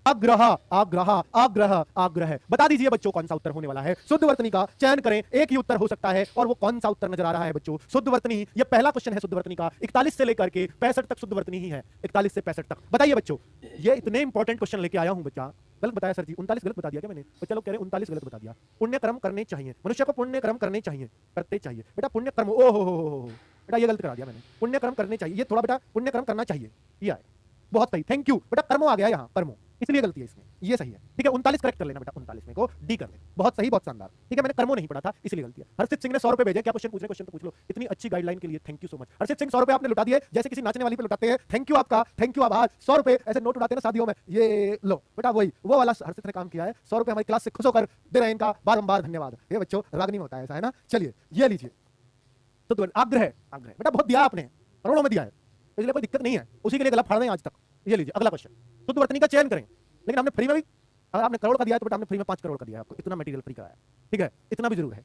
आग्रह आग्रह आग्रह आग्रह। बता दीजिए बच्चों कौन सा उत्तर होने वाला है। शुद्ध वर्तनी का चयन करें, एक ही उत्तर हो सकता है और वो कौन सा उत्तर नजर आ रहा है बच्चों? शुद्ध वर्तनी। ये पहला क्वेश्चन है शुद्ध वर्तनी का। 41 से लेकर के 65 तक शुद्ध वर्तनी ही है, 41 से 65 तक। बताइए बच्चों, ये इतने इंपॉर्टेंट क्वेश्चन लेके आया हूं बच्चा। गलत बताया सर जी, 39 गलत बता दिया क्या मैंने? बच्चा लोग कह रहे हैं 39 गलत बता दिया। पुण्य कर्म करने चाहिए, मनुष्य को पुण्य कर्म करने चाहिए, करते चाहिए बेटा पुण्य कर्म। ओ हो बेटा ये गलत करा दिया मैंने, पुण्य कर्म करने चाहिए, ये थोड़ा बेटा पुण्य कर्म करना चाहिए, ये है। बहुत सही, थैंक यू बेटा। कर्मो आ गया यहाँ, कर्मो, इसलिए गलती है इसमें, ये सही है। ठीक है 39 करेक्ट कर लेना बेटा, 39 में को डी कर ले। बहुत सही, बहुत शानदार। ठीक है मैंने कर्मो नहीं पढ़ा था इसलिए गलती है। हर्षित सिंह ने 100 रुपए भेजे। क्या क्वेश्चन पूछ रहे? क्वेश्चन तो पूछ लो। इतनी अच्छी गाइडलाइन के लिए थैंक यू सो मच हर्षित सिंह। 100 रुपए आपने लुटा दिए, जैसे किसी नाचने वाली पे लुटाते हैं। थैंक यू आपका, थैंक यू आभार। 100 रुपए ऐसे नोट उड़ाते हैं ना शादियों में, ये लो बेटा, वही वो वाला हर्षित ने काम किया है। 100 रुपए हमारी क्लास से खुश होकर दे रहे हैं, इनका बारंबार धन्यवाद। ये बच्चों रागनी होता है ऐसा, है ना। चलिए ये लीजिए, तो आग्रह आग्रह बेटा बहुत दिया आपने, करोड़ों में दिया है, इसलिए कोई दिक्कत नहीं है। उसी के लिए गला फाड़ दें आज तक। ये लीजिए अगला क्वेश्चन। शुद्ध वर्तनी का चयन करें, लेकिन हमने फ्री में भी, अगर आपने करोड़ का दिया है तो बेटा हमने फ्री में 5 करोड़ का दिया है आपको, इतना मटेरियल फ्री कराया। ठीक है इतना भी जरूर है।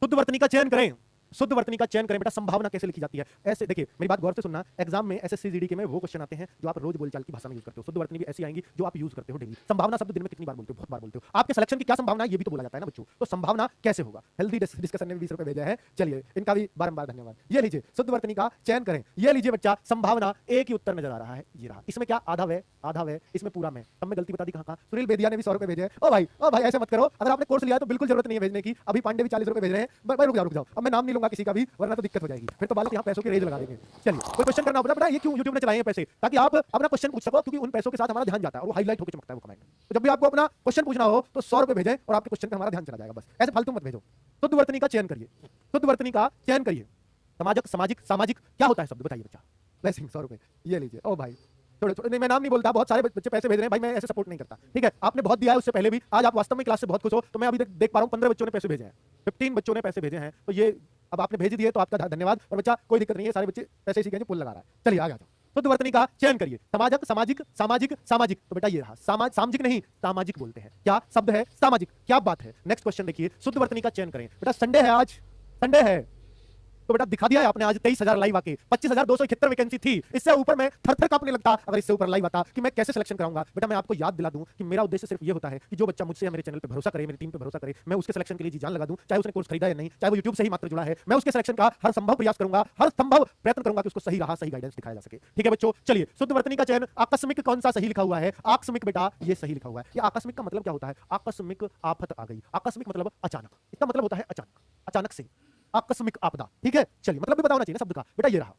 शुद्ध वर्तनी का चयन करें, शुद्ध वर्तनी का चयन करें बेटा। संभावना कैसे लिखी जाती है? ऐसे देखिए, मेरी बात गौर से सुनना। एग्जाम में एसएससी जीडी के में वो क्वेश्चन आते हैं जो आप रोज बोलचाल की भाषा में यूज करते हो। शुद्ध वर्तनी भी ऐसी आएंगी जो आप यूज करते हो डेली। संभावना शब्द दिन में कितनी बार बोलते हो? बहुत बार बोलते हो। आपके सिलेक्शन की क्या संभावना है ये भी तो बोला जाता है ना बच्चों। तो संभावना कैसे होगा? हेल्दी डिस्कशन ने 20 रुपए भेजा है, चलिए इनका भी बारंबार धन्यवाद। ये लीजिए शुद्ध वर्तनी का चयन करें। ये लीजिए बच्चा, संभावना एक ही उत्तर नजर आ रहा है, ये रहा। इसमें क्या आधा वे आधा वे, इसमें पूरा मैं। तब मैं गलती बता दी कहां? सुनील बेदिया ने भी 100 रुपए भेजे हैं। ओ भाई ऐसे मत करो। अगर आपने कोर्स लिया है तो बिल्कुल जरूरत नहीं है भेजने की। अभी पांडे भी 40 रुपए भेज रहे हैं। भाई रुक जाओ, अब मैं नाम नहीं लूंगा किसी का भी, वरना तो दिक्कत हो जाएगी। फिर तो बालक यहाँ पैसों की रेज लगा देंगे। चलिए कोई क्वेश्चन करना होगा बेटा, ये क्यों यूट्यूब ने चलाए हैं पैसे? ताकि आप अपना क्वेश्चन पूछ सको, क्योंकि उन पैसों के साथ हमारा ध्यान जाता है और वो हाईलाइट होकर चमकता है वो कमेंट। तो जब भी आपको अपना क्वेश्चन पूछना हो तो 100 रुपए भेजें और आपके क्वेश्चन पे हमारा ध्यान चला जाएगा। बस ऐसे फालतू मत भेजो। शुद्ध वर्तनी का चयन करिए, शुद्ध वर्तनी का चयन करिए। सामाजिक सामाजिक सामाजिक क्या होता है शब्द बताइए बच्चा? ब्लेसिंग 100 रुपए, ये लीजिए। ओ भाई थोड़े थोड़े नहीं, मैं नाम नहीं बोलता, बहुत सारे बच्चे पैसे भेज रहे हैं भाई, मैं ऐसे सपोर्ट नहीं करता। ठीक है आपने बहुत दिया है उससे पहले भी, आज आप वास्तव में क्लास से बहुत खुश हो। तो मैं अभी देख पा रहा हूँ 15 बच्चों ने पैसे भेजे हैं, 15 बच्चों ने पैसे भेजे हैं। तो ये अब आपने भेज दिए तो आपका धन्यवाद। और बच्चा कोई दिक्कत नहीं है, सारे बच्चे पैसे इसी के पुल लगा रहा है। चलिए आगे आ जाओ। शुद्ध वर्तनी का चयन करिए। समाजक सामाजिक सामाजिक सामाजिक, तो बेटा ये रहा सामाजिक नहीं सामाजिक बोलते हैं। क्या शब्द है? सामाजिक। क्या बात है? नेक्स्ट क्वेश्चन देखिए। शुद्ध वर्तनी का चयन करें बेटा। संडे है आज, संडे है तो बेटा दिखा दिया है आपने। आज 23,000 लाइव आके 25,271 वैकेंसी थी। इससे ऊपर मैं थर कांपने लगता अगर इससे ऊपर लाइव आता कि मैं कैसे सिलेक्शन कराऊंगा। बेटा मैं आपको याद दिला दूं कि मेरा उद्देश्य सिर्फ ये होता है कि जो बच्चा मुझसे या मेरे चैनल पे भरोसा करे, मेरी टीम पे भरोसा करे, मैं उसके सिलेक्शन के लिए जी जान लगा दूं। चाहे उसने कोर्स खरीदा या नहीं, चाहे वो यूट्यूब से ही मात्र जुड़ा है, मैं उसके सिलेक्शन का हर संभव प्रयास करूंगा, हर संभव प्रयत्न करूंगा कि उसको सही राह सही गाइडेंस दिखाया जा सके। ठीक है बच्चों चलिए। शुद्ध वर्तनी का चयन आकस्मिक कौन सा सही लिखा हुआ है? आकस्मिक बेटा ये सही लिखा हुआ है। ये आकस्मिक का मतलब क्या होता है? आकस्मिक आफत आ गई। आकस्मिक मतलब अचानक, इसका मतलब होता है अचानक, अचानक से आकस्मिक आपदा। ठीक है चलिए, मतलब भी बताना चाहिए ना शब्द का। बेटा ये रहा।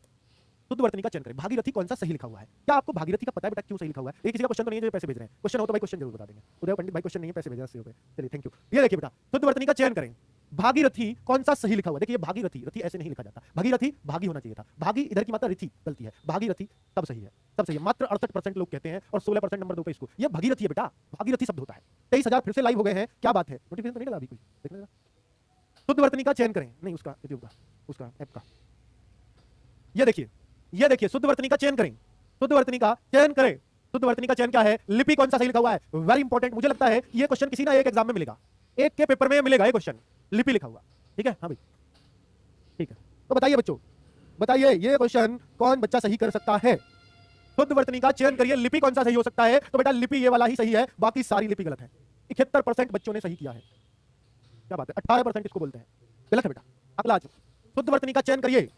शुद्ध वर्तनी का चयन करें। भागीरथी कौन सा सही लिखा हुआ है? क्या आपको भागीरथी का पता है बेटा क्यों सही लिखा हुआ है? ये किसी का क्वेश्चन तो नहीं है जो पैसे भेज रहे हैं। क्वेश्चन हो तो भाई क्वेश्चन जरूर बता देंगे। उदय पंडित भाई क्वेश्चन नहीं है, पैसे भेज रहे हैं। चलिए थैंक यू। ये देखिए बेटा, शुद्ध वर्तनी का चयन करें। भागीरथी कौन सा सही लिखा हुआ है? देखिए भागीरथी, रथी ऐसे नहीं लिखा जाता। भागीरथी भागी होना चाहिए था। भागी इधर की मात्रा रिथी गलती है, भागीरथी तब सही है, तब सही है। मात्र 68% लोग कहते हैं और 16% नंबर 2 पे इसको। ये भागीरथी है बेटा, भागीरथी शब्द होता है। 23,000 फिर से लाइव हो गए हैं, क्या बात है? नोटिफिकेशन तो नहीं लगा अभी कोई? देखने लगा। शुद्ध वर्तनी का चयन करें, नहीं उसका यूट्यूब का, उसका ऐप का। ये देखिए शुद्ध वर्तनी का चयन करें, शुद्ध वर्तनी का चयन करें। शुद्ध वर्तनी का चयन क्या है? लिपि कौन सा सही लिखा हुआ है? Very important. मुझे लगता है कि ये क्वेश्चन किसी ना एक एग्जाम में मिलेगा, एक के पेपर में मिलेगा ये क्वेश्चन, लिपि लिखा हुआ। ठीक है हाँ भाई ठीक है। तो बताइए बच्चों, बताइए ये क्वेश्चन कौन बच्चा सही कर सकता है? शुद्ध वर्तनी का चयन करिए। लिपि कौन सा सही हो सकता है? तो बेटा लिपि ये वाला ही सही है, बाकी सारी लिपि गलत है। 71% बच्चों ने सही किया है। क्या बात है? 18% इसको बोलते हैं गलत है बेटा। अगला शुद्ध वर्तनी का चयन करिए।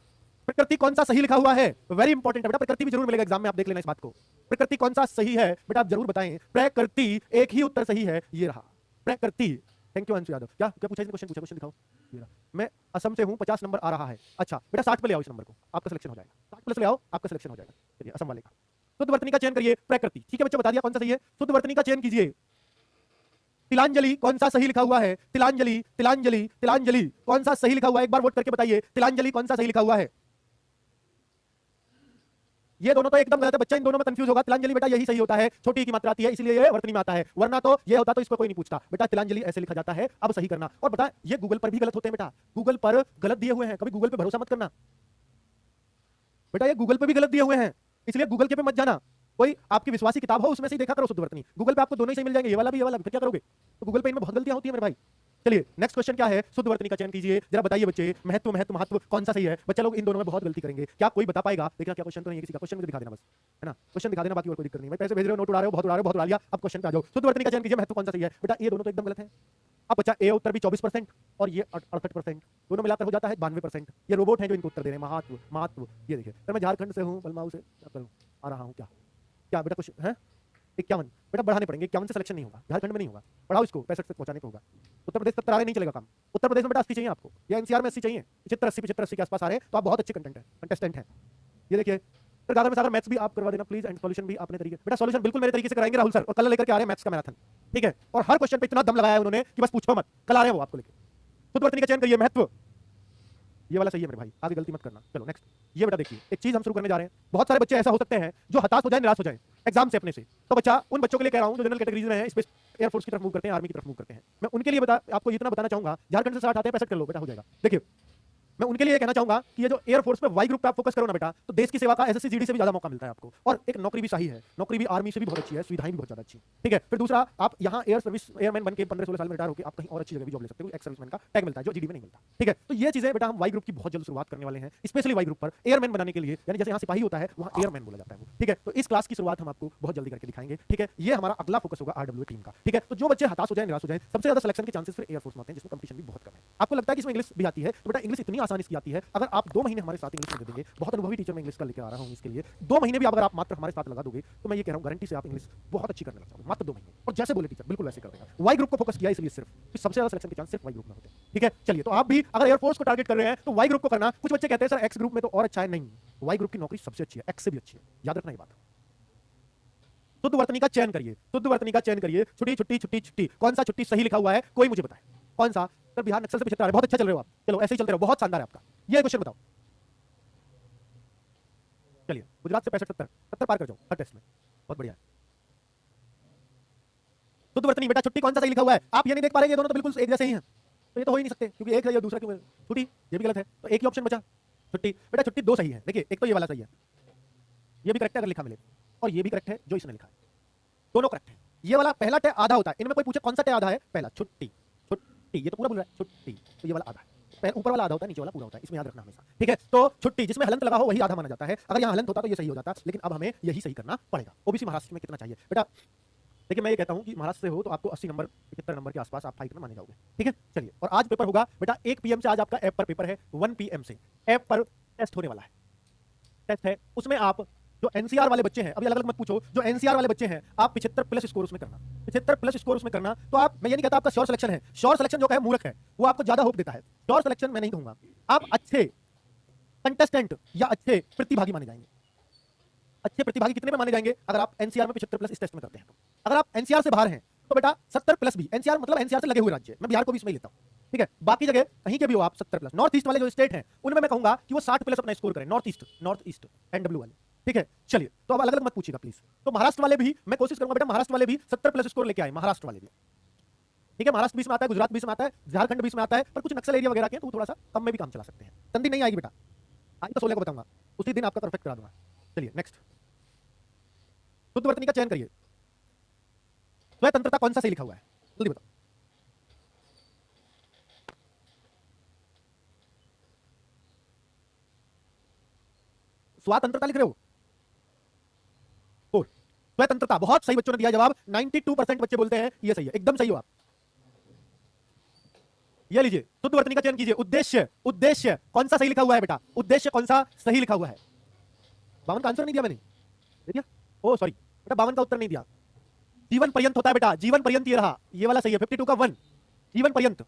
प्रकृति कौन सा सही लिखा हुआ है? वेरी इंपॉर्टेंट है बेटा, प्रकृति भी जरूर मिलेगा एग्जाम में, आप देख लेना इस बात को। प्रकृति कौन सा सही है बेटा आप जरूर बताएं। प्रकृति एक ही उत्तर सही है, ये रहा प्रकृति। Thank you Anshu Yadav. क्या क्या पूछा इसने? क्वेश्चन पूछा, क्वेश्चन दिखाओ। ये रहा। मैं असम से हूं, 50 नंबर आ रहा है। अच्छा बेटा 60 पे ले आओ इस नंबर को, आपका सिलेक्शन हो जाएगा। 60 प्लस ले आओ, आपका सिलेक्शन हो जाएगा। चलिए असम वाले का शुद्ध वर्तनी का चयन करिए। प्रकृति ठीक है बच्चा, बता दिया कौन सा सही है। शुद्ध वर्तनी का चयन कीजिए। तिलांजलि कौन सा सही लिखा हुआ है? तिलांजलि तिलांजलि तिलांजलि कौन सा सही लिखा हुआ है? एक बार वोट करके बताइए तिलांजलि कौन सा सही लिखा हुआ है। ये दोनों तो एकदम गलत है, बच्चा इन दोनों में कंफ्यूज होगा। तिलांजलि बेटा यही सही होता है, छोटी की मात्रा आती है इसलिए ये वर्तनी में आता है, वरना तो ये होता तो इसको कोई नहीं पूछता। बेटा तिलांजलि ऐसे लिखा जाता है, अब सही करना। और बता ये गूगल पर भी गलत होते हैं बेटा, गूगल पर गलत दिए हुए हैं, कभी गूगल पे भरोसा मत करना बेटा, ये गूगल पे भी गलत दिए हुए हैं, इसलिए गूगल के पे मत जाना। कोई आपकी विश्वासी किताब हो उसमें से ही देखा करो शुद्ध वर्तनी। गूगल पे आपको दोनों ही सही मिल जाएंगे, ये वाला भी ये वाला भी, फिर क्या करोगे? तो गूगल पे इनमें बहुत गलतियां होती है मेरे भाई। चलिए नेक्स्ट क्वेश्चन क्या है, शुद्ध वर्तनी का चयन कीजिए। जरा बताइए बच्चे, महत्व महत्व महत्व कौन सा सही है। बच्चे लोग इन दोनों में बहुत गलती करेंगे, क्या कोई बता पाएगा? देखना क्या क्वेश्चन तो नहीं है किसी का, क्वेश्चन मुझे दिखा देना बस, है ना, क्वेश्चन दिखा देना, बाकी और कोई दिक्कत नहीं। भाई पैसे भेज रहे हो, नोट उड़ा रहे हो, बहुत उड़ा रहे हो, बहुत उड़ा लिया, अब क्वेश्चन पे आ जाओ। शुद्ध वर्तनी का चयन कीजिए, महत्व कौन सा सही है। बेटा ये दोनों तो एकदम गलत है। अब बच्चा ए उत्तर भी 24% और ये 68%, दोनों मिलाकर हो जाता है 92%। ये रोबोट हैं जो इनको उत्तर दे रहे हैं। महत्व महत्व, ये देखिए सर मैं झारखंड से हूँ, बलमाऊ से क्या करूँ, आ रहा हूँ, क्या क्या बेटा कुछ है 51, बेटा बढ़ाने पड़ेंगे, 51 से सिलेक्शन नहीं होगा, झारखंड में नहीं होगा, बढ़ाओ इसको 65 तक पहुंचाने को होगा। उत्तर प्रदेश 70 आ रहे नहीं चलेगा काम, उत्तर प्रदेश में बेटा 80 चाहिए आपको, या एनसीआर में 80 चाहिए, 75 80 के आसपास आ रहे हैं तो आप बहुत अच्छे कंटेस्टेंट हैं। ये देखिए फिर गागर में सागर मैथ्स भी आप करवा देना प्लीज, एंड सॉल्यूशन भी अपने तरीके, बेटा सॉल्यूशन बिल्कुल मेरे तरीके से कराएंगे राहुल सर, और कल लेकर के आ रहे हैं मैथ्स का मैराथन, ठीक है, और हर क्वेश्चन पे इतना दम लगाया है उन्होंने कि बस पूछो मत, कल आ रहे हैं वो आपको लेके। शुद्ध वर्तनी का चयन करिए, महत्व ये वाला सही है मेरे भाई, आगे गलती मत करना। चलो नेक्स्ट, ये बेटा देखिए एक चीज हम शुरू करने जा रहे हैं। बहुत सारे बच्चे ऐसा हो सकते हैं जो हताश हो जाए, निराश हो जाए एग्जाम से अपने से, तो बच्चा उन बच्चों के लिए कह रहा हूं जो जनरल कैटेगरीज में है, स्पेस एयरफोर्स की तरफ मूव करते हैं, आर्मी की तरफ मूव करते हैं, मैं उनके लिए आपको इतना बताना चाहूंगा, झारखंड से 60 आते हैं 65 कर लो बेटा, हो जाएगा। देखिए मैं उनके लिए कहना चाहूंगा कि ये जो एयरफोर्स पे वाई ग्रुप पे आप फोकस करो ना बेटा, तो देश की सेवा का एसएससी जीडी से भी ज्यादा मौका मिलता है आपको, और एक नौकरी भी सही है, नौकरी भी आर्मी से भी बहुत अच्छी है, सुविधाएं भी बहुत ज्यादा अच्छी, ठीक है। फिर दूसरा, आप यहाँ एयर सर्विस एयरमैन बन के 15-16 साल में रिटायर होकर आप कहीं और अच्छी जगह भी जॉब ले सकते हो, एक्स सर्विसमैन का टैग मिलता है जो जीडी में नहीं मिलता, ठीक है। तो ये चीजें बेटा हम वाई ग्रुप की बहुत जल्द शुरुआत करने वाले हैं, स्पेशली वाई ग्रुप पर एयरमैन बनाने के लिए, यानी जैसे यहाँ सिपाही होता है वहाँ एयरमैन बोला जाता है वो, ठीक है। तो इस क्लास की शुरुआत हम आपको बहुत जल्दी करके दिखाएंगे, ठीक है। ये हमारा अगला फोकस होगा आरडब्ल्यू टीम का, ठीक है। तो जो बच्चे हताश हो जाए, निराश हो जाए, सबसे ज्यादा सिलेक्शन के चांसेस फिर एयरफोर्स में होते हैं, जिसमें कंपटीशन भी बहुत कम है। आपको लगता है कि इसमें इंग्लिश भी आती है, तो बेटा इंग्लिश इतनी आसानी से आती है, अगर आप 2 महीने हमारे साथ इंग्लिश में दे देंगे, बहुत अनुभवी टीचर मैं इंग्लिश का लेकर आ रहा हूं इसके लिए, 2 महीने भी अगर आप मात्र हमारे साथ लगा दोगे तो मैं ये कह रहा हूं गारंटी से आप इंग्लिश बहुत अच्छी करने लग जाओगे, मात्र 2 महीने, और जैसे बोले टीचर बिल्कुल वैसे कर देगा। वाई ग्रुप को फोकस किया इसलिए सिर्फ कि सबसे ज्यादा सिलेक्शन के चांस सिर्फ वाई ग्रुप में होते हैं, ठीक है। चलिए तो आप भी अगर एयरफोर्स को टारगेट कर रहे हैं तो वाई ग्रुप को करना। कुछ बच्चे कहते हैं सर एक्स ग्रुप में तो और अच्छा है, नहीं, वाई ग्रुप की नौकरी सबसे अच्छी है, एक्स से भी अच्छी है, याद रखना ये बात। शुद्ध वर्तनी का चयन करिए, शुद्ध वर्तनी का चयन करिए। छुट्टी छुट्टी छुट्टी छुट्टी, कौन सा छुट्टी सही लिखा हुआ है, कोई मुझे बताए कौन सा। सर बिहार नक्सल से 75 आ रहे हैं, बहुत अच्छा चल रहे हो आप, चलो ऐसे ही चलते रहो, बहुत शानदार है आपका। ये क्वेश्चन बताओ, चलिए गुजरात से 65 70 पार कर जाओ हर टेस्ट में, बहुत बढ़िया। शुद्ध वर्तनी बेटा छुट्टी कौन सा सही लिखा हुआ है, आप ये नहीं देख पा रहे, ये दोनों तो बिल्कुल एक जैसे ही हैं, तो ये तो हो ही नहीं सकते क्योंकि एक है या दूसरा क्यों है, छुट्टी ये भी गलत है, तो एक ही ऑप्शन बचा छुट्टी। बेटा छुट्टी 2 सही है, देखिए एक तो ये वाला सही है, ये भी करेक्ट है अगर लिखा मिले, और ये भी करेक्ट है जो इसने लिखा है, दोनों करेक्ट है। ये वाला पहला टे आधा होता है, इनमें कोई पूछे कौन सा टे आधा है, पहला छुट्टी, छुट्टी ये तो पूरा बोल रहा है छुट्टी, तो ये वाला आधा है, ऊपर वाला आधा होता है, नीचे वाला पूरा होता है, इसमें याद रखना हमेशा, ठीक है। तो छुट्टी जिसमें हलंत लगा हो वही आधा माना जाता है, अगर यहाँ हलंत होता तो ये सही हो जाता, लेकिन अब हमें यही सही करना पड़ेगा। ओबीसी महाराष्ट्र में कितना चाहिए बेटा, देखिए मैं ये कहता हूं कि महाराष्ट्र से हो तो आपको 80 नंबर 75 नंबर के आसपास आप फाइट में माने जाओगे, ठीक है। चलिए और आज पेपर होगा बेटा 1 पीएम से, आज आपका ऐप पर पेपर है, 1 पीएम से ऐप पर टेस्ट होने वाला है, टेस्ट है उसमें आप जो एनसीआर वाले बच्चे हैं, अभी अलग अलग मत पूछो, जो एनसीआर वाले बच्चे हैं आप 75+ स्कोर उसमें करना, 75+ स्कोर उसमें करना। तो आप, मैं ये नहीं कहता आपका श्योर सिलेक्शन है, श्योर सिलेक्शन जो है मूर्ख है, वो आपको ज्यादा होप देता है, श्योर सिलेक्शन मैं नहीं कहूंगा, आप अच्छे कंटेस्टेंट या अच्छे प्रतिभागी माने जाएंगे। अच्छे प्रतिभागी कितने में माने जाएंगे, अगर आप एनसीआर में 75+ इस टेस्ट में करते हैं तो। अगर आप एनसीआर से बाहर हैं तो बेटा 70+ भी, एनसीआर मतलब एनसीआर से लगे हुए राज्य, मैं बिहार को भी इसमें लेता हूं, ठीक है। बाकी जगह कहीं के भी हो आप 70+, नॉर्थ ईस्ट वाले जो स्टेट हैं उनमें मैं कहूंगा कि वो 60+ अपना स्कोर करें, नॉर्थ ईस्ट एनडब्ल्यू वाले, ठीक है। चलिए तो अब अलग अलग मत पूछिएगा प्लीज। तो महाराष्ट्र वाले भी मैं कोशिश करूंगा बेटा, महाराष्ट्र वाले भी 70+ स्कोर लेके आए, महाराष्ट्र वाले भी, ठीक है। महाराष्ट्र 20 में आता है, गुजरात 20 में आता है, झारखंड 20 में आता है, पर कुछ नक्सल एरिया वगैरह के तो थोड़ा सा कम में भी काम चला सकते हैं। संधि नहीं आएगी बेटा, आज तो 16 को बताऊंगा, उसी दिन आपका परफेक्ट करा दूंगा। चलिए नेक्स्ट, शुद्ध वर्तनी का चयन करिए। स्वतंत्रता कौन सा सही लिखा हुआ है, जल्दी बताओ। स्वतंत्रता लिख रहे हो, स्वतंत्रता बहुत सही बच्चों ने दिया जवाब, 92% बच्चे बोलते हैं ये सही है, एकदम सही हो आप। ये लीजिए शुद्ध वर्तनी का चयन कीजिए। उद्देश्य, उद्देश्य कौन सा सही लिखा हुआ है बेटा, उद्देश्य कौन सा सही लिखा हुआ है। 52 का आंसर नहीं दिया मैंने, दे दिया, ओ सॉरी बेटा 52 का उत्तर नहीं दिया, जीवन पर्यंत होता है बेटा, जीवन पर्यंत ये रहा, ये वाला सही है, 52 का 1 जीवन पर्यंत।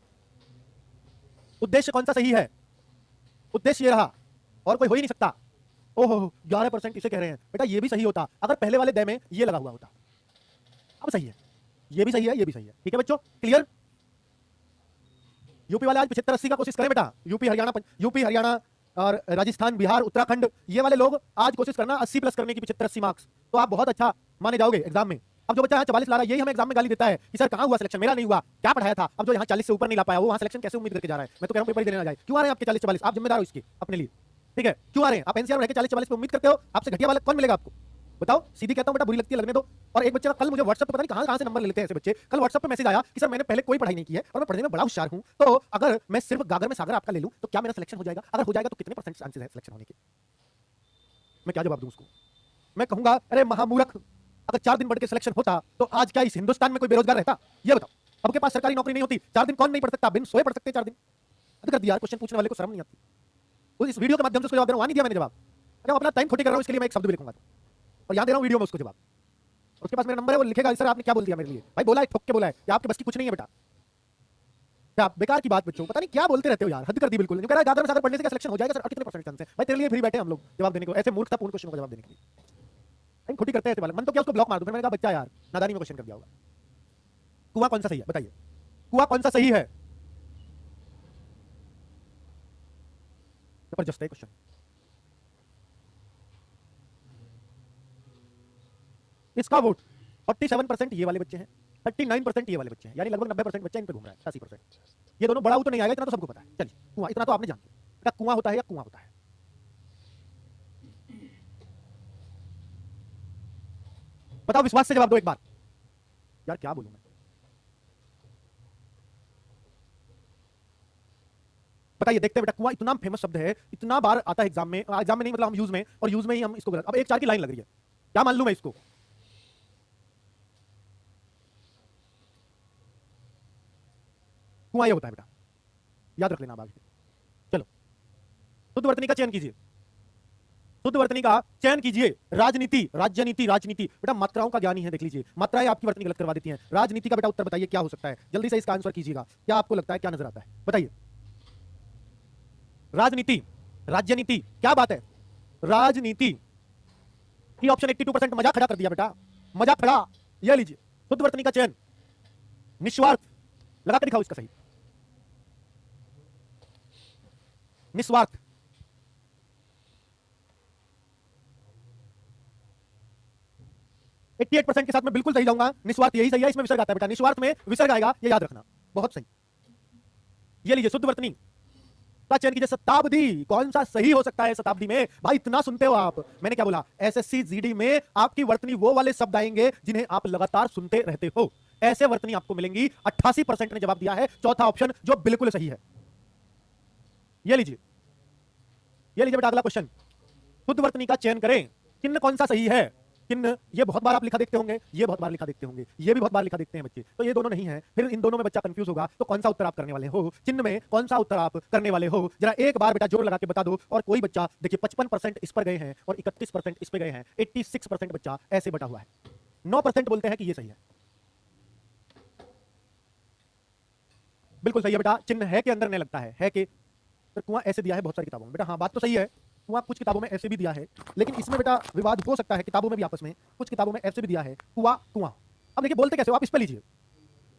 उद्देश्य कौन सा सही है, उद्देश्य ये रहा, और कोई हो ही नहीं सकता। ओहो 11% इसे कह रहे हैं बेटा, ये भी सही होता अगर पहले वाले दे में ये लगा हुआ होता। अब सही है, ये भी सही है, ये भी सही है, ठीक है बच्चों, क्लियर। यूपी वाले आज 75-80 का कोशिश करें बेटा, यूपी हरियाणा और राजस्थान, बिहार, उत्तराखंड, ये वाले लोग आज कोशिश करना 80+ करने की, 75-80 मार्क्स, तो आप बहुत अच्छा माने जाओगे एग्जाम में। अब जो बच्चा यहाँ 44 ला रहा है, यही हमें एग्जाम में गाली देता है कि सर कहाँ हुआ सिलेक्शन, मेरा नहीं हुआ, क्या पढ़ाया था। अब जो यहाँ 40 से ऊपर नहीं ला पाया, वो वहाँ सिलेक्शन कैसे उम्मीद करके जा रहा है। मैं तो कह रहा हूँ पेपर देने ना जाए। क्यों आ रहे हैं आपके 40-44, आप जिम्मेदार हो इसके अपने लिए, ठीक है। क्यों आ रहे हैं आप, एनसीआर में 40-44 पे उम्मीद करते हो, आपसे घटिया वाला कौन मिलेगा आपको, बताओ, सीधी कहता हूं बेटा, बुरी लगती है लगने दो। और एक बच्चे का कल मुझे व्हाट्सएप पे पता नहीं कहां कहां से नंबर ले लेते हैं ऐसे बच्चे, कल व्हाट्सएप पे मैसेज आया कि सर मैंने पहले कोई पढ़ाई नहीं की है और मैं पढ़ने में बड़ा होशियार हूं, तो अगर मैं सिर्फ गागर में सागर आपका ले लूं तो क्या मेरा सिलेक्शन हो जाएगा? अगर हो जाएगा तो कितने परसेंट चांसेस है सिलेक्शन होने के? मैं क्या जवाब दूं उसको? मैं कहूंगा अरे महामूर्ख, अगर 4 दिन बढ़ के सिलेक्शन होता तो आज क्या इस हिंदुस्तान में कोई बेरोजगार रहता? ये बताओ। अब के पास सरकारी नौकरी नहीं होती, 4 दिन कौन नहीं पढ़ सकता? बिन सोए पढ़ सकते 4 दिन। हद कर दिया यार, क्वेश्चन पूछने वाले को शर्म नहीं आती। वो इस वीडियो के माध्यम से उसको जवाब दे रहा हूं, नहीं दिया मैंने जवाब। अगर अपना टाइम खोटी कर रहा हूं इसके लिए मैं एक शब्द भी लिखूंगा और यहां दे रहा हूं वीडियो में उसको जवाब। उसके पास मेरा नंबर है, वो लिखेगा सर आपने क्या बोल दिया मेरे लिए? भाई बोला है, ठोक के बोला है, या आपके बस की कुछ नहीं है बेटा। क्या बेकार की बात बच्चों, पता नहीं क्या बोलते रहते हो यार, हद कर दी बिल्कुल। कह रहा है गागर में सागर पढ़ने से क्या सिलेक्शन हो जाएगा सर? और कितने परसेंट चांस है? भाई तेरे लिए फ्री बैठे हम लोग जवाब देने को, ऐसे मूर्खतापूर्ण क्वेश्चन का जवाब देने के लिए। टाइम खोटी करते हैं ऐसे वाले। मन तो क्या उसको ब्लॉक मार दूं, मैंने कहा बच्चा यार नादानी में क्वेश्चन कर दिया होगा। कुआं कौन सा सही है बताइए? कुआं कौन सा सही है? जबरदस्त है क्वेश्चन। इसका वोट 47% ये वाले बच्चे हैं, 39% ये वाले बच्चे हैं, यानी लगभग 90% बच्चा इन पे घूम रहा है, 80%। ये दोनों बड़ा तो नहीं आएगा, इतना तो सबको पता है। चलिए कुआं, इतना तो आपने जान लिया, कुआं होता है या कुआं होता है। बताओ, विश्वास से जवाब दो एक बार। यार क्या बोलूं मैं? बताइए, देखते हैं बेटा। कुआं इतना फेमस शब्द है, इतना बार आता है एग्जाम में, एग्जाम में नहीं मतलब हम यूज में, और यूज में ही हम इसको गलत। अब 1-4 की लाइन लग रही है, क्या मान लूं मैं इसको? कुआं ये होता है बेटा, याद रख लेना आगे। चलो, शुद्ध वर्तनी का चयन कीजिए, शुद्ध वर्तनी का चयन कीजिए। राजनीति, राज्यनीति, राजनीति बेटा मात्राओं का ज्ञानी है, देख लीजिए मात्राएं आपकी वर्तनी गलत करवा देती हैं। राजनीति का बेटा उत्तर बताइए क्या हो सकता है? जल्दी से इसका आंसर कीजिएगा, क्या आपको लगता है, क्या नजर आता है बताइए? राजनीति, राज्यनीति, क्या बात है? राजनीति की ऑप्शन 82%। मजाक खड़ा कर दिया बेटा, मजाक खड़ा। ये लीजिए, शुद्ध वर्तनी का चयन, निस्वार्थ, लगा के दिखाओ इसका सही, निस्वार्थ। 88% के साथ मैं बिल्कुल सही जाऊंगा। निस्वार्थ यही सही है, इसमें विसर्ग आता है बेटा, निस्वार्थ में विसर्ग आएगा, ये याद रखना, बहुत सही। ये लीजिए, शुद्ध वर्तनी का चयन कीजिए। शताब्दी, कौन सा सही हो सकता है शताब्दी में? भाई इतना सुनते हो आप, मैंने क्या बोला? एसएससी जीडी में आपकी वर्तनी वो वाले शब्द आएंगे जिन्हें आप लगातार सुनते रहते हो, ऐसे वर्तनी आपको मिलेंगी। 88% ने जवाब दिया है चौथा ऑप्शन, जो बिल्कुल सही है। ये लीजिए, ये लीजिए बेटा, अगला क्वेश्चन। शुद्ध वर्तनी का चयन करें, चिन्ह कौन सा सही है? चिन्ह, ये बहुत बार आप लिखा देखते होंगे, ये बहुत बार लिखा देखते होंगे, ये भी बहुत बार लिखा देखते हैं बच्चे, तो ये दोनों नहीं है, फिर इन दोनों में बच्चा कंफ्यूज होगा, तो कौन सा उत्तर आप करने वाले हो? चिन्ह में कौन सा उत्तर आप करने वाले हो? जरा एक बार बेटा जोर लगा के बता दो। और कोई बच्चा देखिए 55% इस पर गए हैं और 31% इस पर गए हैं, 86% बच्चा ऐसे बटा हुआ है, 9% बोलते हैं कि ये सही है। बिल्कुल सही है बेटा, चिन्ह है के अंदर नहीं लगता है कि तो कुआं ऐसे दिया है बहुत सारी किताबों में बेटा। हाँ बात तो सही है, कुआं कुछ किताबों में ऐसे भी दिया है, लेकिन इसमें बेटा विवाद हो सकता है किताबों में भी, आपस में कुछ किताबों में ऐसे भी दिया है कुआं कुआं। अब देखिए बोलते कैसे हो आप, इस पे लीजिए,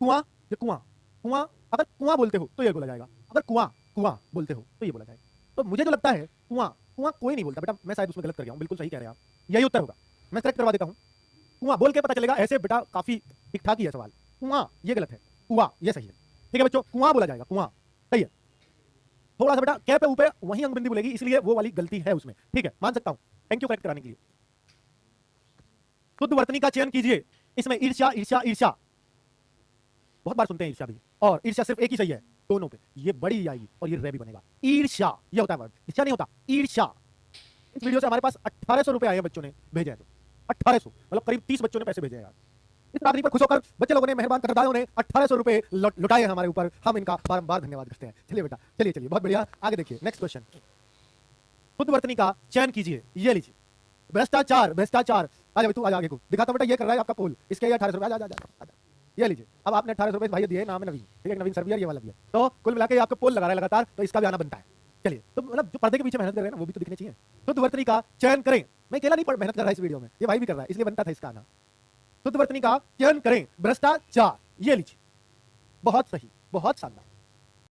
कुआं या कुआं, कुआं। अगर कुआं बोलते हो तो ये बोला जाएगा, अगर कुआं कुआं बोलते हो तो ये बोला जाएगा। तो मुझे जो लगता है कुआं कुआं कोई नहीं बोलता बेटा, मैं शायद उसमें गलत कर गया हूं, बिल्कुल सही कह रहे हैं आप, यही उत्तर होगा। मैं करेक्ट करवा देता हूं, कुआं बोल के पता चलेगा, ऐसे बेटा काफी ठीक ठाक ही है सवाल। कुआं ये गलत है, कुआं ये सही है। ठीक है बच्चों, कुआं बोला जाएगा, कुआं सही है। थोड़ा सा बेटा क्या पे ऊपर वहीं अंग बिंदी बोलेगी, इसलिए वो वाली गलती है उसमें, ठीक है मान सकता हूं। थैंक यू करेक्ट कराने के लिए। शुद्ध वर्तनी का चयन कीजिए, इसमें ईर्ष्या, ईर्ष्या, ईर्ष्या, बहुत बार सुनते हैं ईर्ष्या भी, और ईर्ष्या सिर्फ एक ही सही है दोनों पे, ये बड़ी आएगी और ये रे भी बनेगा। ईर्ष्या ये होता है वर्ड, ईर्ष्या नहीं होता, ईर्ष्या। इस वीडियो से हमारे पास 1800 रुपए आए हैं, बच्चों ने भेजे हैं, तो 1800 मतलब करीब 30 बच्चों ने पैसे भेजे हैं यार। इस रात्रि पर खुश होकर बच्चे लोगों ने, मेहरबान करदारों ने 1800 रुपए लुटाए हैं हमारे ऊपर, हम इनका बारंबार धन्यवाद करते हैं। चलिए बेटा, चलिए चलिए, बहुत बढ़िया, आगे देखिए नेक्स्ट क्वेश्चन। शुद्ध वर्तनी का चयन कीजिए, ये लीजिए, भ्रष्टाचार, भ्रष्टाचार। आजा तू, आजा आगे को दिखाता बेटा, ये कर रहा है आपका पोल, इसके 1800 रुपए, आजा। ये लीजिए, अब आपने 1800 रुपए भाई दिए, नाम है नवीन, ठीक है, नवीन सर्वियर ये वाला दिया, तो कुल मिला के आपको पोल लगा रहा है लगातार, तो इसका भी आना बनता है। चलिए, तो मतलब जो पर्दे के पीछे मेहनत कर रहे हैं ना, वो भी तो दिखने चाहिए। शुद्ध वर्तनी का चयन करें, मैं अकेला नहीं मेहनत कर रहा है इस वीडियो में, ये भाई भी कर रहा है, इसलिए बनता था इसका आना। शुद्ध वर्तनी का चयन करें, भ्रष्टाचार, ये लीजिए, बहुत सही, बहुत शानदार।